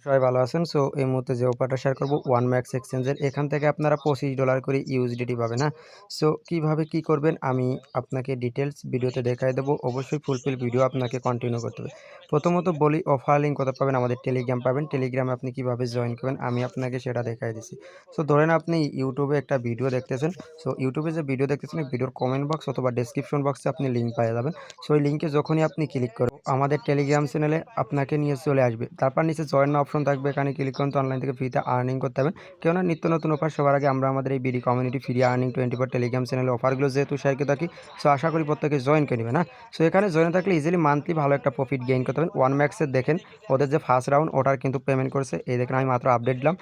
সবাই ভালো আছেন। সো এই মুহূর্তে যে অফারটা শেয়ার করব ওয়ান ম্যাক্স এক্সচেঞ্জের এখান থেকে আপনারা $25 করে ইউএসডিটি পাবেন, হ্যাঁ? সো কিভাবে কি করবেন আমি আপনাকে ডিটেইলস ভিডিওতে দেখায় দেবো। অবশ্যই ফুলফিল ভিডিও আপনাকে কন্টিনিউ করতে হবে। প্রথমত বলি অফার লিঙ্ক কোথায় পাবেন? আমাদের টেলিগ্রাম পাবেন। টেলিগ্রামে আপনি কিভাবে জয়েন করবেন আমি আপনাকে সেটা দেখায় দিচ্ছি। সো ধরেন আপনি ইউটিউবে একটা ভিডিও দেখতেছেন। সো ইউটিউবে যে ভিডিও দেখতেছেন এই ভিডিওর কমেন্ট বক্স অথবা ডেসক্রিপশন বক্সে আপনি লিঙ্ক পেয়ে যাবেন। সো এই লিঙ্কে যখনই আপনি ক্লিক করবেন আমাদের টেলিগ্রাম চ্যানেলে আপনাকে নিয়ে চলে আসবে। তারপর নিচে জয়েন নাও অপশন থাকবে, এখানে ক্লিক করুন। তো অনলাইন থেকে ফ্রিতে আর্নিং করতে পারবেন। কেননা নিত্য নতুন অফার সবার আগে আমরা আমাদের এই BD community free earning 24 Telegram চ্যানেলে অফারগুলো যেহেতু শেয়ার করে থাকি। সো আশা করি প্রত্যেকে জয়েন করে নেবেন, হ্যাঁ? সো এখানে জয়েন থাকলে ইজিলি মান্থলি ভালো একটা প্রফিট গেইন করতে পারবেন। ওয়ান ম্যাক্সের দেখেন ওদের যে ফার্স্ট রাউন্ড ওটার কিন্তু পেমেন্ট করেছে। এই দেখেন আমি মাত্র আপডেট দিলাম,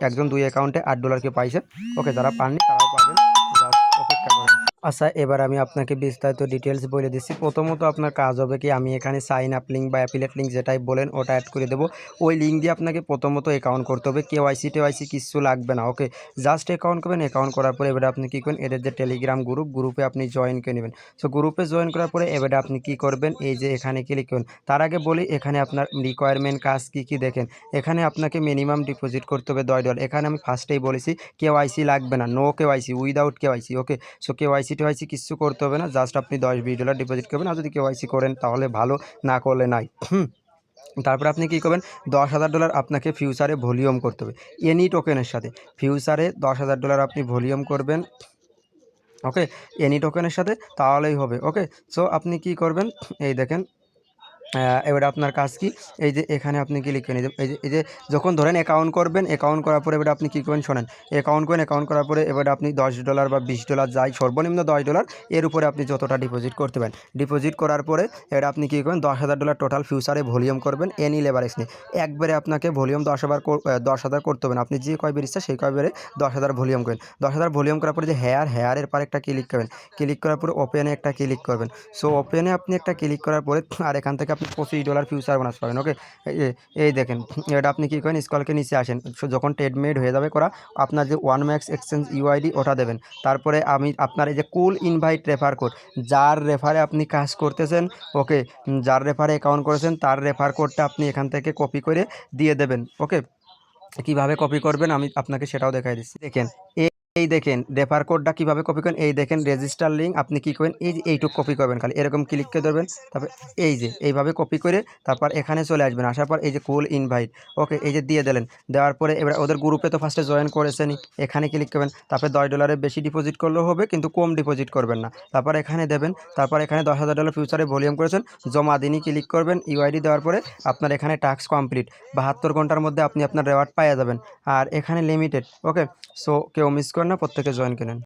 একজন দুই অ্যাকাউন্টে $8 কে পাইছে। ওকে, যারা পাননি তারাও পাবেন, জাস্ট অপেক্ষা করেন। আচ্ছা, এবার আমি আপনাকে বিস্তারিত ডিটেলস বলে দিচ্ছি। প্রথমত আপনার কাজ হবে কি, আমি এখানে সাইন আপ লিঙ্ক বা অ্যাফিলিয়েট লিঙ্ক যেটাই বলেন ওটা অ্যাড করে দেবো। ওই লিঙ্ক দিয়ে আপনাকে প্রথমত অ্যাকাউন্ট করতে হবে। কেওয়াইসি টেওয়াইসি কিচ্ছু লাগবে না, ওকে? জাস্ট অ্যাকাউন্ট করবেন। অ্যাকাউন্ট করার পরে এবারে আপনি কী করবেন, এদের যে টেলিগ্রাম গ্রুপে আপনি জয়েন করে নেবেন। সো গ্রুপে জয়েন করার পরে এবারে আপনি কী করবেন, এই যে এখানে ক্লিক করুন। তার আগে বলি এখানে আপনার রিকোয়ারমেন্ট কাজ কী কী দেখেন। এখানে আপনাকে মিনিমাম ডিপোজিট করতে হবে $10। এখানে আমি ফার্স্টেই বলেছি কেওয়াইসি লাগবে না, নো কেওয়াইসি, উইদাউট কেওয়াইসি, ওকে? সো কেওয়াইসি টেওয়াইসি কিচ্ছু করতে হবে না, জাস্ট আপনি $10-20 ডিপোজিট করবেন। আর যদি কেওয়াইসি করেন তাহলে ভালো, না করলে নাই। তারপরে আপনি কী করবেন, $10,000 আপনাকে ফিউচারে ভলিউম করতে হবে এনি টোকেনের সাথে। ফিউচারে $10,000 আপনি ভলিউম করবেন, ওকে? এনি টোকেনের সাথে, তাহলেই হবে, ওকে? সো আপনি কী করবেন, এই দেখেন এবারে আপনার কাজ কি, এই যে এখানে আপনি ক্লিক করে নিয়ে এই যে যখন ধরেন অ্যাকাউন্ট করবেন, অ্যাকাউন্ট করার পরে এবারে আপনি কী করবেন শোনেন, অ্যাকাউন্ট করেন, অ্যাকাউন্ট করার পরে এবারে আপনি $10 বা $20 যাই, সর্বনিম্ন $10, এর উপরে আপনি যতটা ডিপোজিট করতে পারেন। ডিপোজিট করার পরে এবারে আপনি কী করবেন, $10,000 টোটাল ফিউচারে ভলিউম করবেন এনি লেভারেজ নিয়ে। একবারে আপনাকে ভলিউম 10,000 করতে হবে না, আপনি যে কয়বার ইচ্ছা সেই কয়বারে 10,000 ভলিউম করেন। 10,000 ভলিউম করার পরে যে হেয়ারের পর একটা ক্লিক করবেন। ক্লিক করার পরে ওপেনে একটা ক্লিক করবেন। সো ওপেনে আপনি একটা ক্লিক করার পরে আর এখান থেকে আপনি $25 ফিউচার বোনাস পাবেন, ওকে? এই দেখেন এটা আপনি কী করেন, স্কলকে নিচে আসেন। যখন ট্রেডমেড হয়ে যাবে করা, আপনার যে ওয়ান ম্যাক্স এক্সচেঞ্জ ইউআইডি ওটা দেবেন। তারপরে আমি আপনার এই যে কুল ইনভাইট রেফার কোড, যার রেফারে আপনি কাজ করতেছেন, ওকে? যার রেফারে অ্যাকাউন্ট করেছেন তার রেফার কোডটা আপনি এখান থেকে কপি করে দিয়ে দেবেন, ওকে? কীভাবে কপি করবেন আমি আপনাকে সেটাও দেখাই দিচ্ছি। দেখেন এই দেখেন রেফার কোডটা কীভাবে কপি করেন, এই দেখেন রেজিস্টার লিঙ্ক আপনি কী করবেন, এই যে এইটুকু কপি করবেন, খালি এরকম ক্লিক করে ধরবেন। তারপর এই যে এইভাবে কপি করে তারপর এখানে চলে আসবেন। আসার পর এই যে কুল ইনভাইট, ওকে? এই যে দিয়ে দিলেন। দেওয়ার পরে এবার ওদের গ্রুপে তো ফার্স্টে জয়েন করেছেনই, এখানে ক্লিক করবেন। তারপর $10 বেশি ডিপোজিট করলেও হবে, কিন্তু কম ডিপোজিট করবেন না। তারপর এখানে দেবেন। তারপর এখানে $10,000 ফিউচারে ভলিউম করেছেন, জমা দিনই ক্লিক করবেন। ইউআইডি দেওয়ার পরে আপনার এখানে টাস্ক কমপ্লিট, 72 ঘন্টার মধ্যে আপনি আপনার রেওয়ার্ড পেয়ে যাবেন। আর এখানে লিমিটেড, ওকে? সো কেউ মিস করেন না, প্রত্যেকে জয়েন করেন।